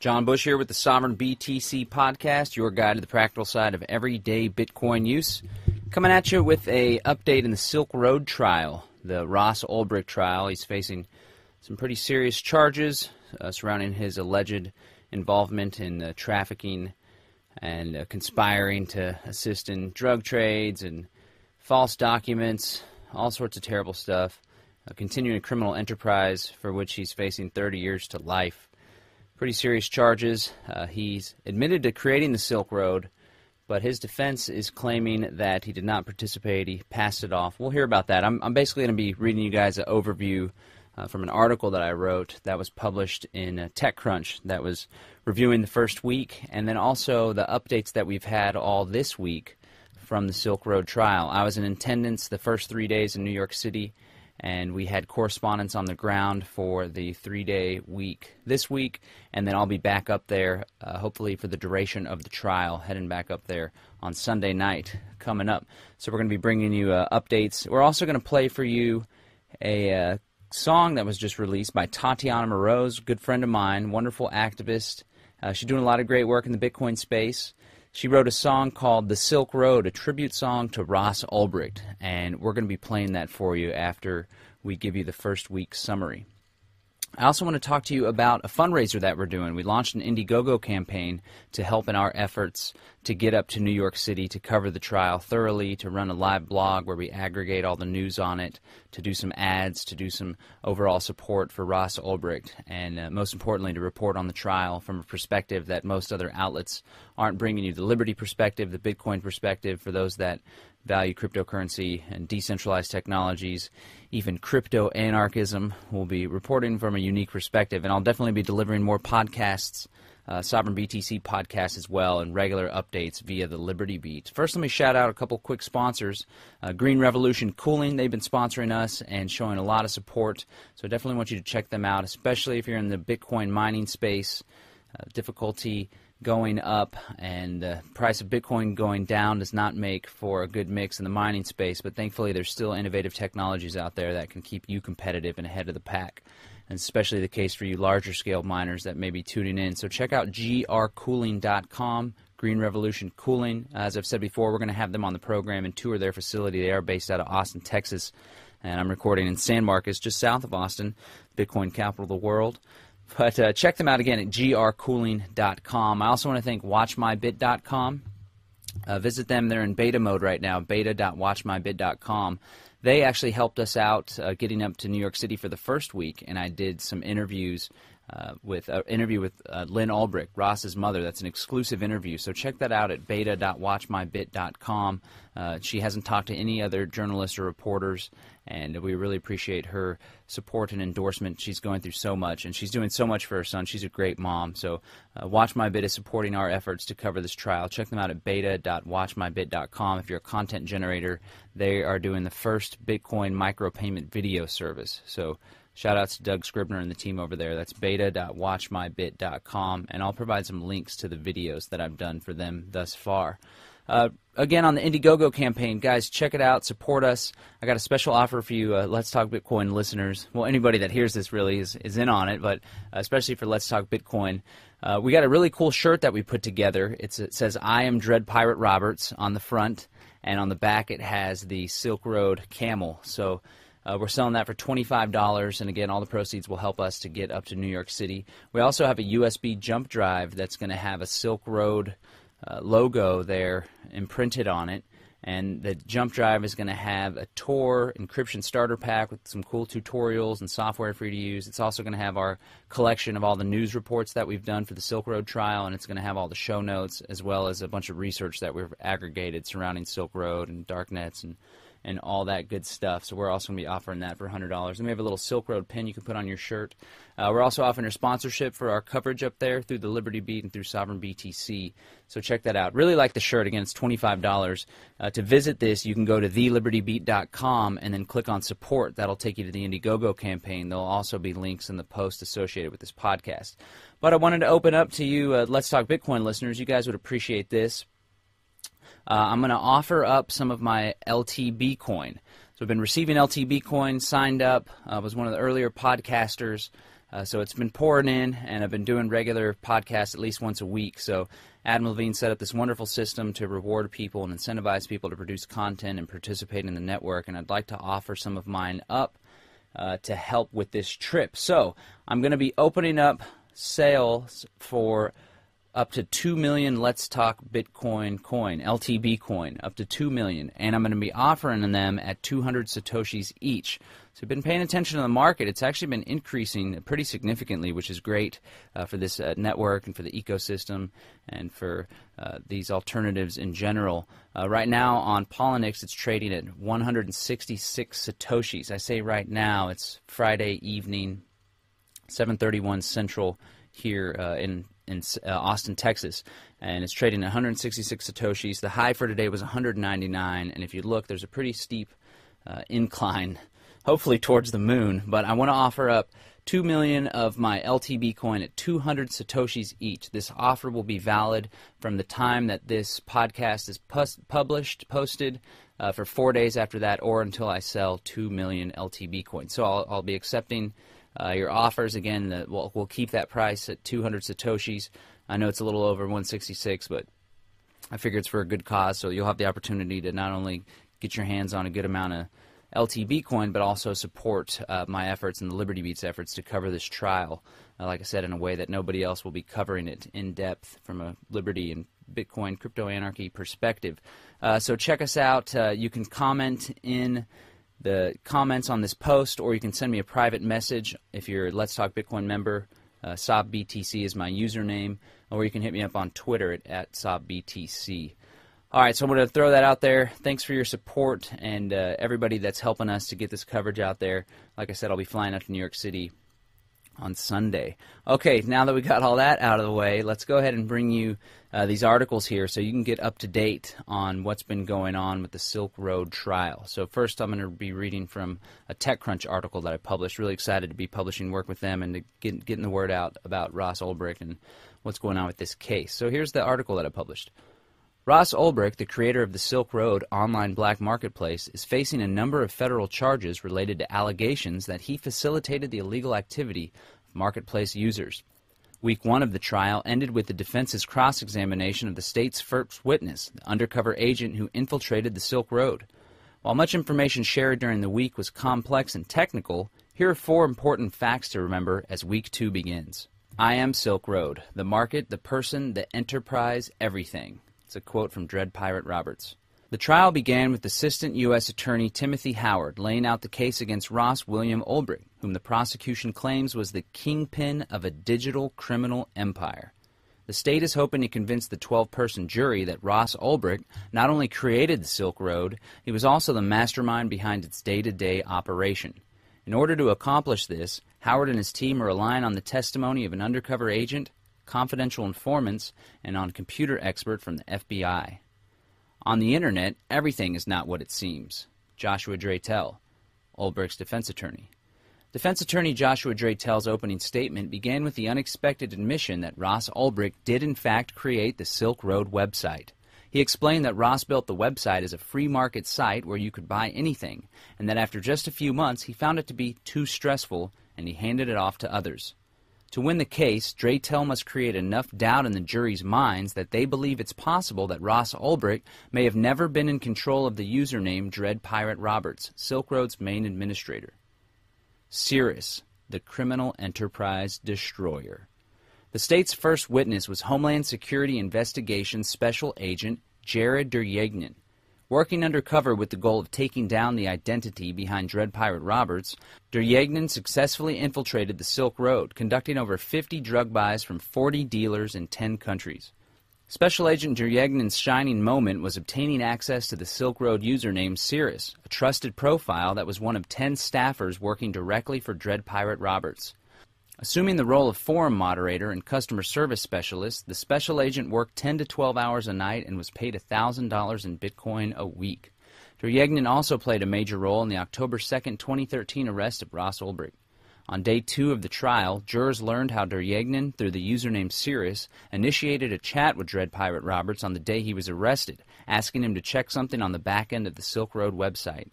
John Bush here with the SovereignBTC podcast, your guide to the practical side of everyday Bitcoin use. Coming at you with an update in the Silk Road trial, the Ross Ulbricht trial. He's facing some pretty serious charges surrounding his alleged involvement in trafficking and conspiring to assist in drug trades and false documents, all sorts of terrible stuff. Continuing a criminal enterprise for which he's facing 30 years to life. Pretty serious charges. He's admitted to creating the Silk Road, but his defense is claiming that he did not participate. He passed it off. We'll hear about that. I'm basically going to be reading you guys an overview from an article that I wrote that was published in TechCrunch that was reviewing the first week, and then also the updates that we've had all this week from the Silk Road trial. I was in attendance the first 3 days in New York City, and we had correspondence on the ground for the 3-day week this week, and then I'll be back up there, hopefully for the duration of the trial, heading back up there on Sunday night coming up. So we're going to be bringing you updates. We're also going to play for you a song that was just released by Tatiana Moroz, a good friend of mine, wonderful activist. She's doing a lot of great work in the Bitcoin space. She wrote a song called The Silk Road, a tribute song to Ross Ulbricht, and we're going to be playing that for you after we give you the first week summary. I also want to talk to you about a fundraiser that we're doing. We launched an Indiegogo campaign to help in our efforts to get up to New York City to cover the trial thoroughly, to run a live blog where we aggregate all the news on it, to do some ads, to do some overall support for Ross Ulbricht, and most importantly, to report on the trial from a perspective that most other outlets aren't bringing you. The Liberty perspective, the Bitcoin perspective, for those that value cryptocurrency and decentralized technologies, even crypto-anarchism. We'll be reporting from a unique perspective, and I'll definitely be delivering more podcasts, SovereignBTC podcasts as well, and regular updates via the Liberty Beat. First, let me shout out a couple quick sponsors. Green Revolution Cooling, they've been sponsoring us and showing a lot of support, so I definitely want you to check them out, especially if you're in the Bitcoin mining space. Difficulty going up and the price of Bitcoin going down does not make for a good mix in the mining space, but thankfully there's still innovative technologies out there that can keep you competitive and ahead of the pack, and especially the case for you larger scale miners that may be tuning in. So check out grcooling.com, Green Revolution Cooling. As I've said before, we're going to have them on the program and tour their facility. They are based out of Austin, Texas, and I'm recording in San Marcos, just south of Austin, Bitcoin capital of the world. But check them out again at grcooling.com. I also want to thank watchmybit.com. Visit them. They're in beta mode right now, beta.watchmybit.com. They actually helped us out getting up to New York City for the first week, and I did some interviews with Lynn Ulbricht, Ross's mother. That's an exclusive interview, so check that out at beta.watchmybit.com. She hasn't talked to any other journalists or reporters, and we really appreciate her support and endorsement. She's going through so much, and she's doing so much for her son. She's a great mom. So WatchMyBit is supporting our efforts to cover this trial. Check them out at beta.watchmybit.com. If you're a content generator, they are doing the first Bitcoin micropayment video service. So shout outs to Doug Scribner and the team over there. That's beta.watchmybit.com, and I'll provide some links to the videos that I've done for them thus far. Again, on the Indiegogo campaign, guys, check it out. Support us. I got a special offer for you, Let's Talk Bitcoin listeners. Well, anybody that hears this really is in on it, but especially for Let's Talk Bitcoin. We got a really cool shirt that we put together. It says, I am Dread Pirate Roberts on the front, and on the back it has the Silk Road camel. So we're selling that for $25, and again, all the proceeds will help us to get up to New York City. We also have a USB jump drive that's going to have a Silk Road logo there imprinted on it, and the jump drive is going to have a Tor encryption starter pack with some cool tutorials and software for you to use. It's also going to have our collection of all the news reports that we've done for the Silk Road trial, and it's going to have all the show notes as well as a bunch of research that we've aggregated surrounding Silk Road and darknets and all that good stuff. So we're also going to be offering that for $100. And we have a little Silk Road pin you can put on your shirt. We're also offering a sponsorship for our coverage up there through the Liberty Beat and through SovereignBTC. So check that out. Really like the shirt. Again, it's $25. To visit this, you can go to thelibertybeat.com and then click on support. That'll take you to the Indiegogo campaign. There'll also be links in the post associated with this podcast. But I wanted to open up to you, Let's Talk Bitcoin listeners. You guys would appreciate this. I'm going to offer up some of my LTB coin. So I've been receiving LTB coin, signed up, was one of the earlier podcasters, So it's been pouring in, and I've been doing regular podcasts at least once a week. So Adam Levine set up this wonderful system to reward people and incentivize people to produce content and participate in the network, and I'd like to offer some of mine up to help with this trip. So I'm going to be opening up sales for up to 2 million Let's Talk Bitcoin coin, LTB coin, up to 2 million, and I'm going to be offering them at 200 Satoshis each. So I've been paying attention to the market. It's actually been increasing pretty significantly, which is great for this network and for the ecosystem and for these alternatives in general. Right now on Pollinix, it's trading at 166 Satoshis. I say right now, it's Friday evening, 7:31 Central here in Austin, Texas, and it's trading at 166 Satoshis. The high for today was 199, and if you look, there's a pretty steep incline, hopefully towards the moon, but I want to offer up 2 million of my LTB coin at 200 Satoshis each. This offer will be valid from the time that this podcast is posted for 4 days after that, or until I sell 2 million LTB coins. So I'll be accepting your offers. Again, we'll keep that price at 200 Satoshis. I know it's a little over 166, but I figure it's for a good cause, so you'll have the opportunity to not only get your hands on a good amount of LTB coin, but also support my efforts and the Liberty Beats efforts to cover this trial, like I said, in a way that nobody else will be covering it in depth from a Liberty and Bitcoin crypto anarchy perspective. So check us out. You can comment in the comments on this post, or you can send me a private message if you're a Let's Talk Bitcoin member. SovereignBTC is my username, or you can hit me up on Twitter at SovereignBTC. All right, so I'm going to throw that out there. Thanks for your support and everybody that's helping us to get this coverage out there. Like I said, I'll be flying out to New York City on Sunday. Okay, now that we got all that out of the way, let's go ahead and bring you these articles here so you can get up to date on what's been going on with the Silk Road trial. So first I'm going to be reading from a TechCrunch article that I published. Really excited to be publishing work with them and to getting the word out about Ross Ulbricht and what's going on with this case. So here's the article that I published. Ross Ulbricht, the creator of the Silk Road online black marketplace, is facing a number of federal charges related to allegations that he facilitated the illegal activity of marketplace users. Week 1 of the trial ended with the defense's cross-examination of the state's first witness, the undercover agent who infiltrated the Silk Road. While much information shared during the week was complex and technical, here are 4 important facts to remember as Week 2 begins. I am Silk Road, the market, the person, the enterprise, everything. It's a quote from Dread Pirate Roberts. The trial began with Assistant U.S. Attorney Timothy Howard laying out the case against Ross William Ulbricht, whom the prosecution claims was the kingpin of a digital criminal empire. The state is hoping to convince the 12-person jury that Ross Ulbricht not only created the Silk Road, he was also the mastermind behind its day-to-day operation. In order to accomplish this, Howard and his team are relying on the testimony of an undercover agent, confidential informants, and on a computer expert from the FBI. On the Internet, everything is not what it seems. Joshua Draytell, Ulbricht's defense attorney. Defense attorney Joshua Draytell's opening statement began with the unexpected admission that Ross Ulbricht did in fact create the Silk Road website. He explained that Ross built the website as a free market site where you could buy anything, and that after just a few months he found it to be too stressful and he handed it off to others. To win the case, Draytell must create enough doubt in the jury's minds that they believe it's possible that Ross Ulbricht may have never been in control of the username Dread Pirate Roberts, Silk Road's main administrator. Cirrus, the criminal enterprise destroyer. The state's first witness was Homeland Security Investigations Special Agent Jared Deryagnin. Working undercover with the goal of taking down the identity behind Dread Pirate Roberts, Deryagnin successfully infiltrated the Silk Road, conducting over 50 drug buys from 40 dealers in 10 countries. Special Agent Deryagnin's shining moment was obtaining access to the Silk Road username Cirrus, a trusted profile that was one of 10 staffers working directly for Dread Pirate Roberts. Assuming the role of forum moderator and customer service specialist, the special agent worked 10 to 12 hours a night and was paid $1,000 in Bitcoin a week. Deryagnin also played a major role in the October 2, 2013 arrest of Ross Ulbricht. On day 2 of the trial, jurors learned how Deryagnin, through the username Cirrus, initiated a chat with Dread Pirate Roberts on the day he was arrested, asking him to check something on the back end of the Silk Road website.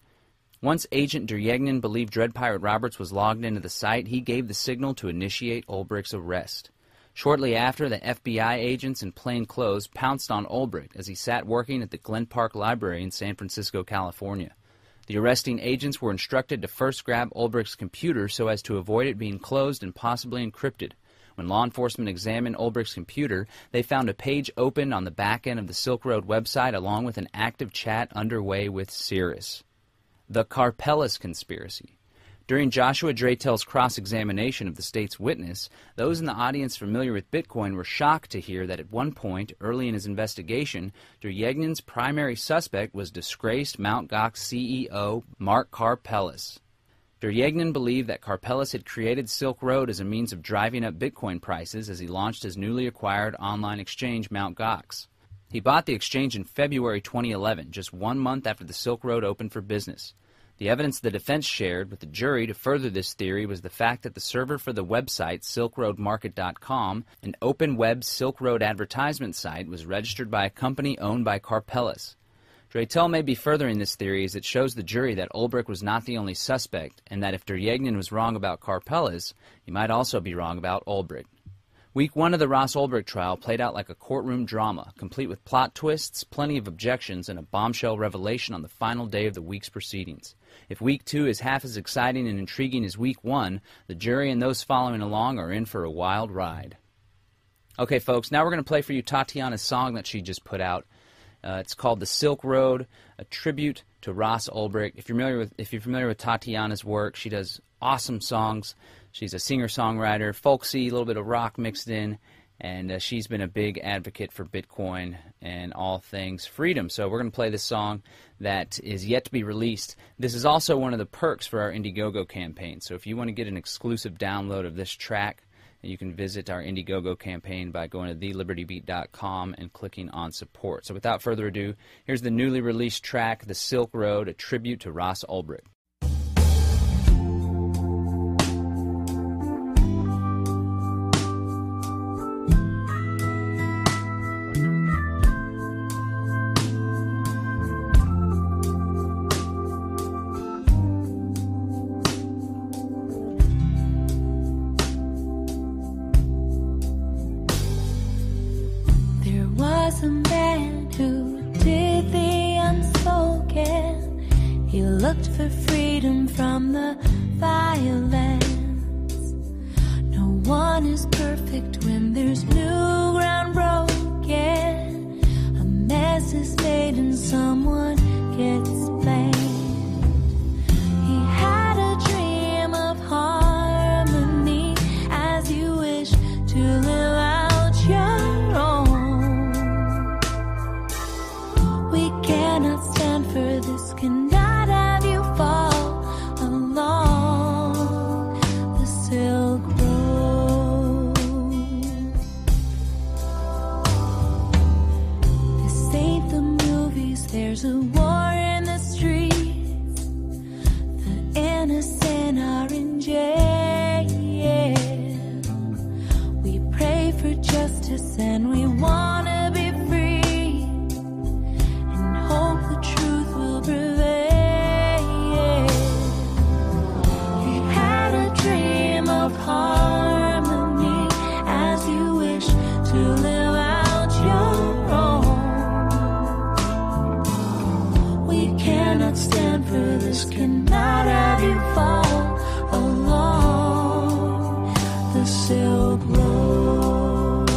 Once Agent Deryagnin believed Dread Pirate Roberts was logged into the site, he gave the signal to initiate Ulbricht's arrest. Shortly after, the FBI agents in plain clothes pounced on Ulbricht as he sat working at the Glen Park Library in San Francisco, California. The arresting agents were instructed to first grab Ulbricht's computer so as to avoid it being closed and possibly encrypted. When law enforcement examined Ulbricht's computer, they found a page open on the back end of the Silk Road website along with an active chat underway with Cirrus. The Karpeles Conspiracy. During Joshua Dratel's cross-examination of the state's witness, those in the audience familiar with Bitcoin were shocked to hear that at one point, early in his investigation, Deryagnin's primary suspect was disgraced Mt. Gox CEO Mark Karpeles. Deryagnin believed that Karpeles had created Silk Road as a means of driving up Bitcoin prices as he launched his newly acquired online exchange Mt. Gox. He bought the exchange in February 2011, just 1 month after the Silk Road opened for business. The evidence the defense shared with the jury to further this theory was the fact that the server for the website SilkRoadMarket.com, an open web Silk Road advertisement site, was registered by a company owned by Karpeles. Dratel may be furthering this theory as it shows the jury that Ulbricht was not the only suspect, and that if Deryagnin was wrong about Karpeles, he might also be wrong about Ulbricht. Week 1 of the Ross Ulbricht trial played out like a courtroom drama, complete with plot twists, plenty of objections, and a bombshell revelation on the final day of the week's proceedings. If Week 2 is half as exciting and intriguing as Week 1, the jury and those following along are in for a wild ride. Okay, folks, now we're going to play for you Tatiana's song that she just put out. It's called The Silk Road, a tribute to Ross Ulbricht. If you're familiar with Tatiana's work, she does awesome songs. She's a singer-songwriter, folksy, a little bit of rock mixed in, and she's been a big advocate for Bitcoin and all things freedom. So we're going to play this song that is yet to be released. This is also one of the perks for our Indiegogo campaign. So if you want to get an exclusive download of this track, you can visit our Indiegogo campaign by going to thelibertybeat.com and clicking on support. So without further ado, here's the newly released track, The Silk Road, a tribute to Ross Ulbricht. A man who did the unspoken. He looked for freedom from the violence. No one is perfect when there's new ground broken. A mess is made and someone gets blamed. He had a dream of harmony as you wish to live out your own. We cannot stand for this, cannot have you fall along the Silk Road. This ain't the movies, there's a war in the streets. The innocent are in jail. We pray for justice and we want to be free. Hope the truth will prevail. He had a dream of harmony as you wish to live out your own. We cannot stand for this, cannot have you fall along the Silk Road.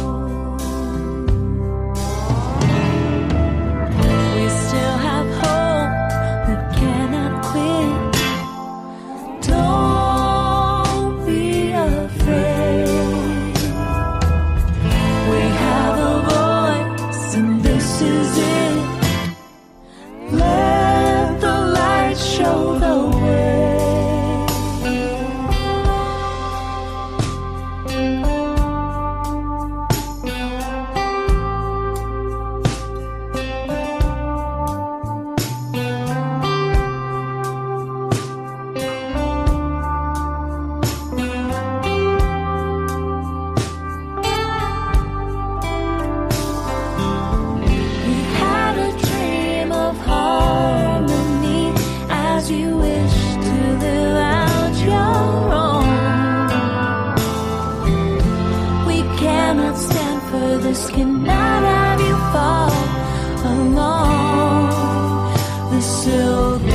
Justice cannot have you fall along the Silk Road.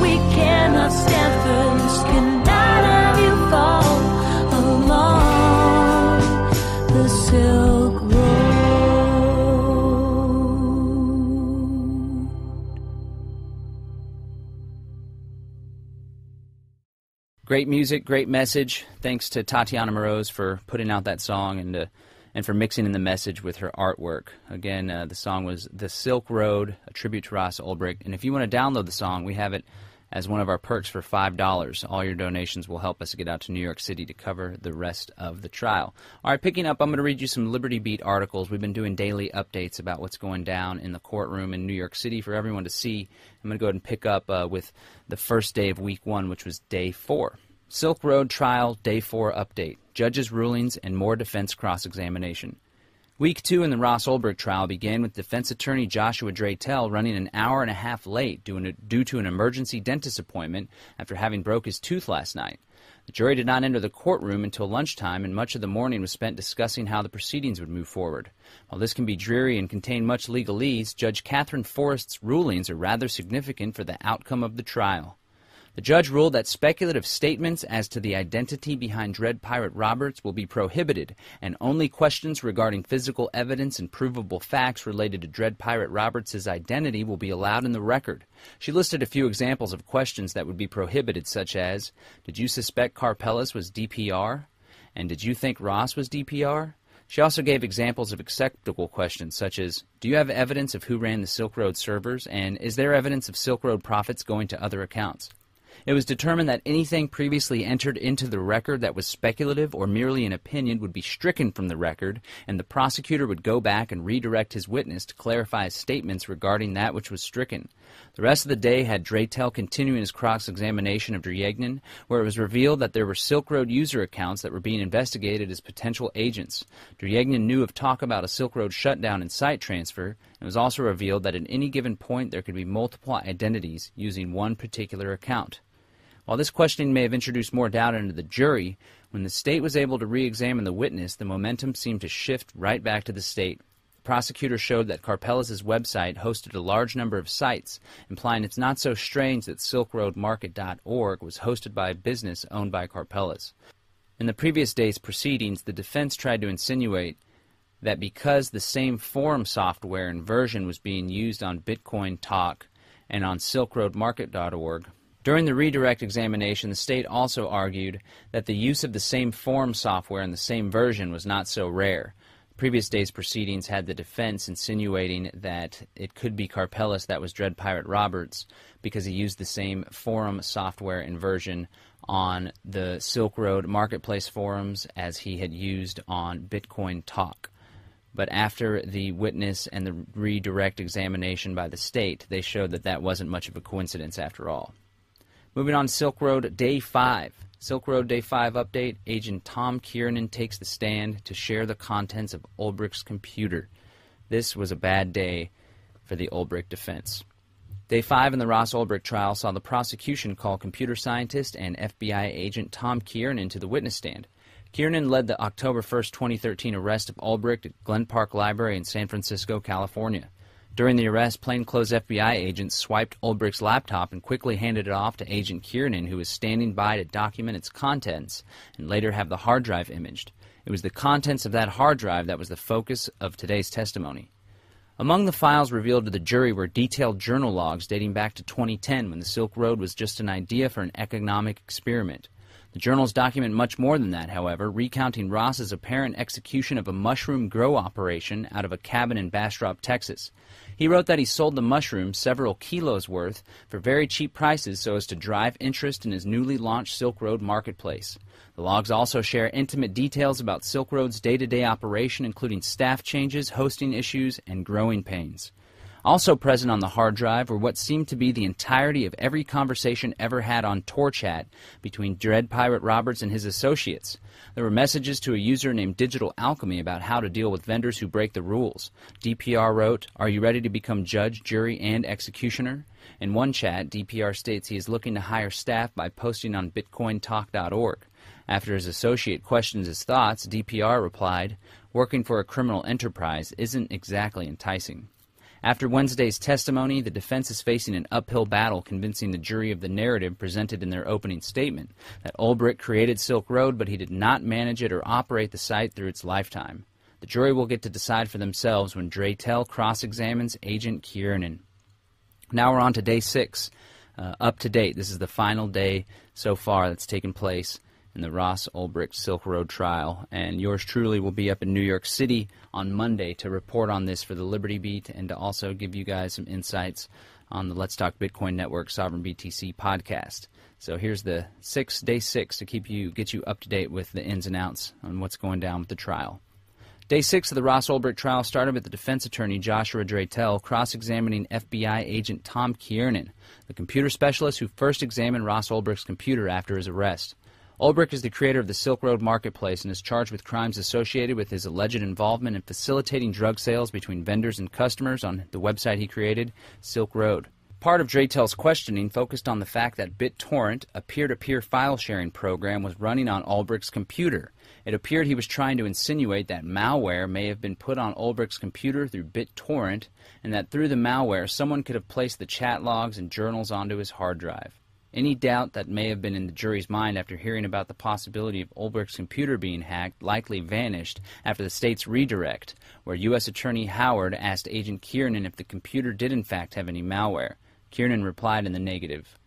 We cannot stand for this, cannot have you fall along the Silk Road. Great music, great message. Thanks to Tatiana Moroz for putting out that song and for mixing in the message with her artwork. Again, the song was The Silk Road, a tribute to Ross Ulbricht. And if you want to download the song, we have it as one of our perks for $5. All your donations will help us get out to New York City to cover the rest of the trial. All right, picking up, I'm going to read you some Liberty Beat articles. We've been doing daily updates about what's going down in the courtroom in New York City for everyone to see. I'm going to go ahead and pick up with the first day of Week 1, which was Day 4. Silk Road Trial, Day 4 update. Judges' rulings and more defense cross-examination. Week 2 in the Ross Ulbricht trial began with defense attorney Joshua Draytell running an hour and a half late due to an emergency dentist appointment after having broke his tooth last night. The jury did not enter the courtroom until lunchtime, and much of the morning was spent discussing how the proceedings would move forward. While this can be dreary and contain much legalese, Judge Catherine Forrest's rulings are rather significant for the outcome of the trial. The judge ruled that speculative statements as to the identity behind Dread Pirate Roberts will be prohibited, and only questions regarding physical evidence and provable facts related to Dread Pirate Roberts' identity will be allowed in the record. She listed a few examples of questions that would be prohibited, such as, did you suspect Karpeles was DPR? And did you think Ross was DPR? She also gave examples of acceptable questions, such as, do you have evidence of who ran the Silk Road servers, and is there evidence of Silk Road profits going to other accounts? It was determined that anything previously entered into the record that was speculative or merely an opinion would be stricken from the record, and the prosecutor would go back and redirect his witness to clarify his statements regarding that which was stricken. The rest of the day had Draytell continuing his cross-examination of Dryagnon, where it was revealed that there were Silk Road user accounts that were being investigated as potential agents. Dryagnon knew of talk about a Silk Road shutdown and site transfer, and it was also revealed that at any given point there could be multiple identities using one particular account. While this questioning may have introduced more doubt into the jury, when the state was able to re-examine the witness, the momentum seemed to shift right back to the state. The prosecutor showed that Karpeles' website hosted a large number of sites, implying it's not so strange that SilkRoadMarket.org was hosted by a business owned by Karpeles. In the previous day's proceedings, the defense tried to insinuate that because the same forum software and version was being used on Bitcoin Talk and on SilkRoadMarket.org, during the redirect examination, the state also argued that the use of the same forum software and the same version was not so rare. The previous day's proceedings had the defense insinuating that it could be Karpeles that was Dread Pirate Roberts because he used the same forum software and version on the Silk Road Marketplace forums as he had used on Bitcoin Talk. But after the witness and the redirect examination by the state, they showed that that wasn't much of a coincidence after all. Moving on to Silk Road Day 5. Silk Road Day 5 update. Agent Tom Kiernan takes the stand to share the contents of Ulbricht's computer. This was a bad day for the Ulbricht defense. Day 5 in the Ross Ulbricht trial saw the prosecution call computer scientist and FBI agent Tom Kiernan to the witness stand. Kiernan led the October 1, 2013 arrest of Ulbricht at Glen Park Library in San Francisco, California. During the arrest, plainclothes FBI agents swiped Ulbricht's laptop and quickly handed it off to Agent Kiernan, who was standing by to document its contents and later have the hard drive imaged. It was the contents of that hard drive that was the focus of today's testimony. Among the files revealed to the jury were detailed journal logs dating back to 2010 when the Silk Road was just an idea for an economic experiment. The journals document much more than that, however, recounting Ross's apparent execution of a mushroom grow operation out of a cabin in Bastrop, Texas. He wrote that he sold the mushrooms, several kilos worth, for very cheap prices so as to drive interest in his newly launched Silk Road marketplace. The logs also share intimate details about Silk Road's day-to-day operation, including staff changes, hosting issues, and growing pains. Also present on the hard drive were what seemed to be the entirety of every conversation ever had on TorChat between Dread Pirate Roberts and his associates. There were messages to a user named Digital Alchemy about how to deal with vendors who break the rules. DPR wrote, "Are you ready to become judge, jury, and executioner?" In one chat, DPR states he is looking to hire staff by posting on BitcoinTalk.org. After his associate questioned his thoughts, DPR replied, "Working for a criminal enterprise isn't exactly enticing." After Wednesday's testimony, the defense is facing an uphill battle convincing the jury of the narrative presented in their opening statement, that Ulbricht created Silk Road, but he did not manage it or operate the site through its lifetime. The jury will get to decide for themselves when Draytel cross-examines Agent Kiernan. Now we're on to day 6. Up to date, this is the final day so far that's taken place in the Ross Ulbricht Silk Road trial, and yours truly will be up in New York City on Monday to report on this for the Liberty Beat and to also give you guys some insights on the Let's Talk Bitcoin Network SovereignBTC podcast. So here's the day 6 to get you up to date with the ins and outs on what's going down with the trial. Day 6 of the Ross Ulbricht trial started with the defense attorney Joshua Draytel cross-examining FBI agent Tom Kiernan, the computer specialist who first examined Ross Ulbricht's computer after his arrest. Ulbricht is the creator of the Silk Road marketplace and is charged with crimes associated with his alleged involvement in facilitating drug sales between vendors and customers on the website he created, Silk Road. Part of Draytel's questioning focused on the fact that BitTorrent, a peer-to-peer file-sharing program, was running on Ulbricht's computer. It appeared he was trying to insinuate that malware may have been put on Ulbricht's computer through BitTorrent, and that through the malware someone could have placed the chat logs and journals onto his hard drive. Any doubt that may have been in the jury's mind after hearing about the possibility of Ulbricht's computer being hacked likely vanished after the state's redirect, where U.S. Attorney Howard asked Agent Kiernan if the computer did in fact have any malware. Kiernan replied in the negative.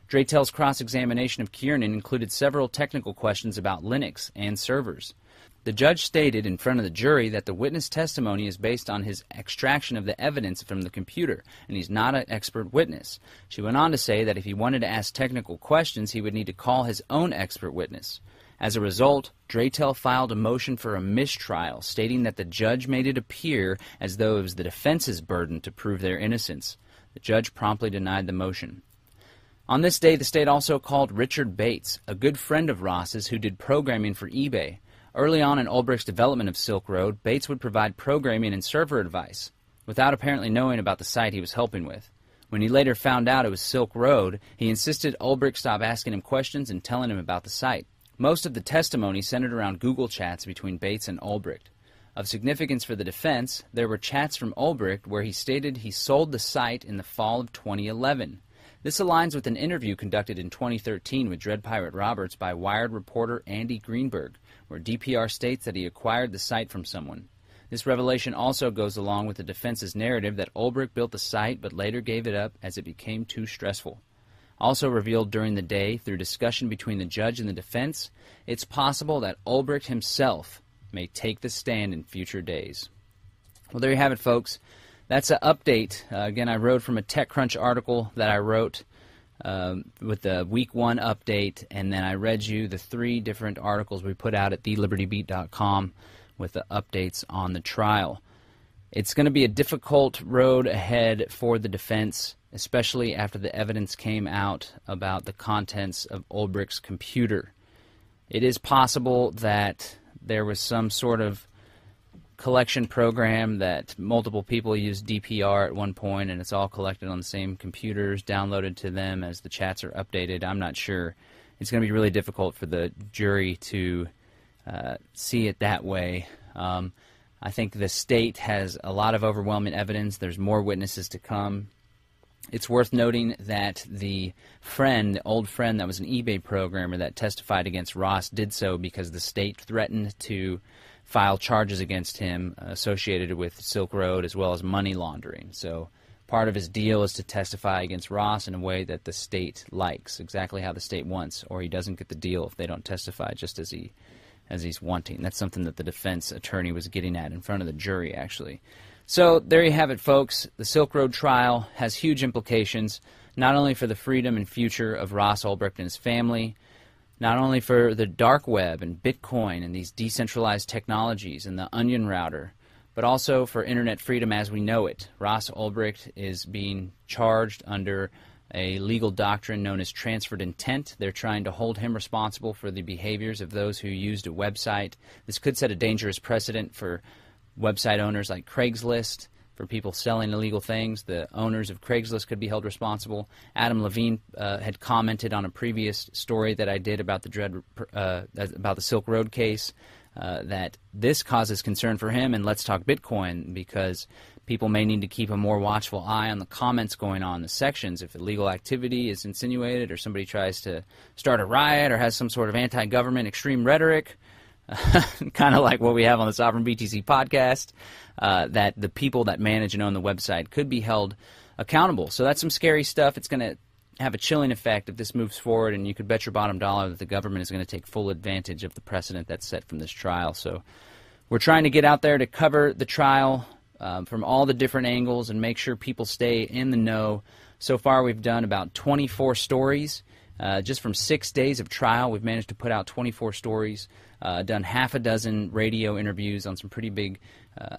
Draytel's cross-examination of Kiernan included several technical questions about Linux and servers. The judge stated in front of the jury that the witness testimony is based on his extraction of the evidence from the computer, and he's not an expert witness. She went on to say that if he wanted to ask technical questions, he would need to call his own expert witness. As a result, Draytel filed a motion for a mistrial, stating that the judge made it appear as though it was the defense's burden to prove their innocence. The judge promptly denied the motion. On this day, the state also called Richard Bates, a good friend of Ross's who did programming for eBay. Early on in Ulbricht's development of Silk Road, Bates would provide programming and server advice, without apparently knowing about the site he was helping with. When he later found out it was Silk Road, he insisted Ulbricht stop asking him questions and telling him about the site. Most of the testimony centered around Google chats between Bates and Ulbricht. Of significance for the defense, there were chats from Ulbricht where he stated he sold the site in the fall of 2011. This aligns with an interview conducted in 2013 with Dread Pirate Roberts by Wired reporter Andy Greenberg, where DPR states that he acquired the site from someone. This revelation also goes along with the defense's narrative that Ulbricht built the site but later gave it up as it became too stressful. Also revealed during the day through discussion between the judge and the defense, it's possible that Ulbricht himself may take the stand in future days. Well, there you have it, folks. That's an update. Again, I wrote from a TechCrunch article that I wrote with the Week 1 update, and then I read you the 3 different articles we put out at thelibertybeat.com with the updates on the trial. It's going to be a difficult road ahead for the defense, especially after the evidence came out about the contents of Ulbricht's computer. It is possible that there was some sort of collection program that multiple people used DPR at one point, and it's all collected on the same computers, downloaded to them as the chats are updated. I'm not sure. It's going to be really difficult for the jury to see it that way. I think the state has a lot of overwhelming evidence. There's more witnesses to come. It's worth noting that the old friend that was an eBay programmer that testified against Ross did so because the state threatened to file charges against him associated with Silk Road as well as money laundering. So part of his deal is to testify against Ross in a way that the state likes, exactly how the state wants, or he doesn't get the deal if they don't testify just as he's wanting. That's something that the defense attorney was getting at in front of the jury, actually. So there you have it, folks. The Silk Road trial has huge implications, not only for the freedom and future of Ross Ulbricht and his family, not only for the dark web and Bitcoin and these decentralized technologies and the onion router, but also for internet freedom as we know it. Ross Ulbricht is being charged under a legal doctrine known as transferred intent. They're trying to hold him responsible for the behaviors of those who used a website. This could set a dangerous precedent for website owners like Craigslist, for people selling illegal things. The owners of Craigslist could be held responsible. Adam Levine had commented on a previous story that I did about the Silk Road case, that this causes concern for him. And Let's Talk Bitcoin, because people may need to keep a more watchful eye on the comments going on in the sections. If illegal activity is insinuated, or somebody tries to start a riot, or has some sort of anti-government extreme rhetoric, kind of like what we have on the SovereignBTC podcast, that the people that manage and own the website could be held accountable. So that's some scary stuff. It's going to have a chilling effect if this moves forward, and you could bet your bottom dollar that the government is going to take full advantage of the precedent that's set from this trial. So we're trying to get out there to cover the trial from all the different angles and make sure people stay in the know. So far we've done about 24 stories. Just from 6 days of trial, we've managed to put out 24 stories, done half a dozen radio interviews on some pretty big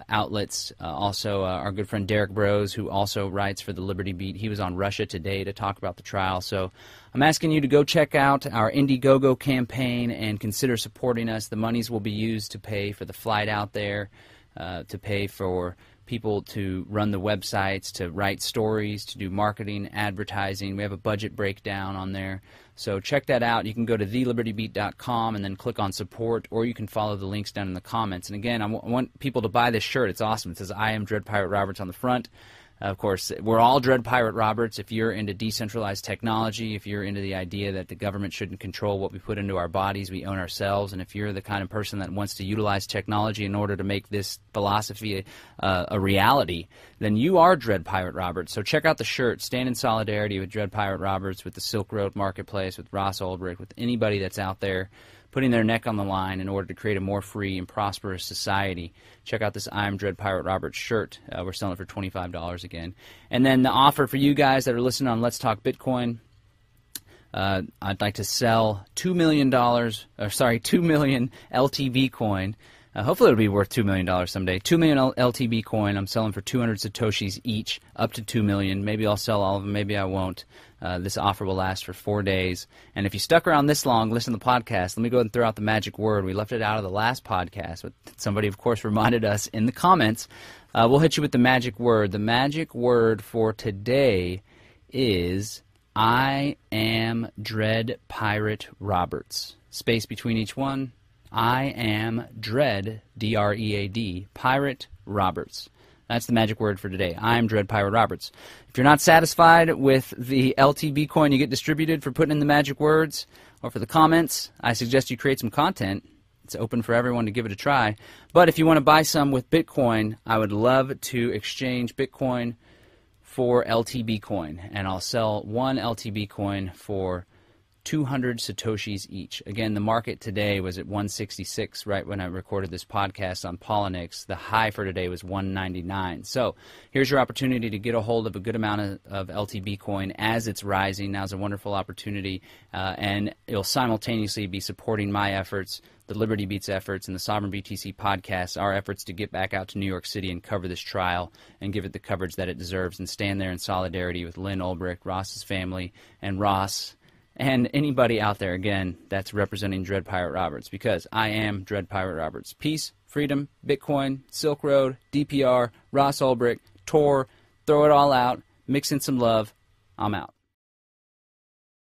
outlets. Also, our good friend Derek Brose, who also writes for the Liberty Beat, he was on Russia Today to talk about the trial. So I'm asking you to go check out our Indiegogo campaign and consider supporting us. The monies will be used to pay for the flight out there, to pay for people to run the websites, to write stories, to do marketing, advertising. We have a budget breakdown on there. So check that out. You can go to thelibertybeat.com and then click on support, or you can follow the links down in the comments. And again, I want people to buy this shirt. It's awesome. It says, "I am Dread Pirate Roberts" on the front. Of course, we're all Dread Pirate Roberts. If you're into decentralized technology, if you're into the idea that the government shouldn't control what we put into our bodies, we own ourselves, and if you're the kind of person that wants to utilize technology in order to make this philosophy a reality, then you are Dread Pirate Roberts. So check out the shirt. Stand in solidarity with Dread Pirate Roberts, with the Silk Road Marketplace, with Ross Ulbricht, with anybody that's out there putting their neck on the line in order to create a more free and prosperous society. Check out this I'm Dread Pirate Roberts shirt. We're selling it for $25 again. And then the offer for you guys that are listening on Let's Talk Bitcoin, I'd like to sell $2 million LTB coin. Hopefully it'll be worth $2 million someday. 2 million LTB coin. I'm selling for 200 Satoshis each, up to 2 million. Maybe I'll sell all of them. Maybe I won't. This offer will last for 4 days. And if you stuck around this long, listen to the podcast, let me go ahead and throw out the magic word. We left it out of the last podcast, but somebody, of course, reminded us in the comments. We'll hit you with the magic word. The magic word for today is I am Dread Pirate Roberts. Space between each one. I am Dread, D-R-E-A-D, Pirate Roberts. That's the magic word for today. I am Dread Pirate Roberts. If you're not satisfied with the LTB coin you get distributed for putting in the magic words or for the comments, I suggest you create some content. It's open for everyone to give it a try. But if you want to buy some with Bitcoin, I would love to exchange Bitcoin for LTB coin. And I'll sell one LTB coin for 200 Satoshis each. Again, the market today was at 166 right when I recorded this podcast on Polynix. The high for today was 199. So here's your opportunity to get a hold of a good amount of LTB coin as it's rising. Now's a wonderful opportunity, and it'll simultaneously be supporting my efforts, the Liberty Beats efforts, and the SovereignBTC podcast, our efforts to get back out to New York City and cover this trial and give it the coverage that it deserves, and stand there in solidarity with Lynn Ulbricht, Ross's family, and Ross, and anybody out there, again, that's representing Dread Pirate Roberts, because I am Dread Pirate Roberts. Peace, freedom, Bitcoin, Silk Road, DPR, Ross Ulbricht, Tor, throw it all out, mix in some love. I'm out.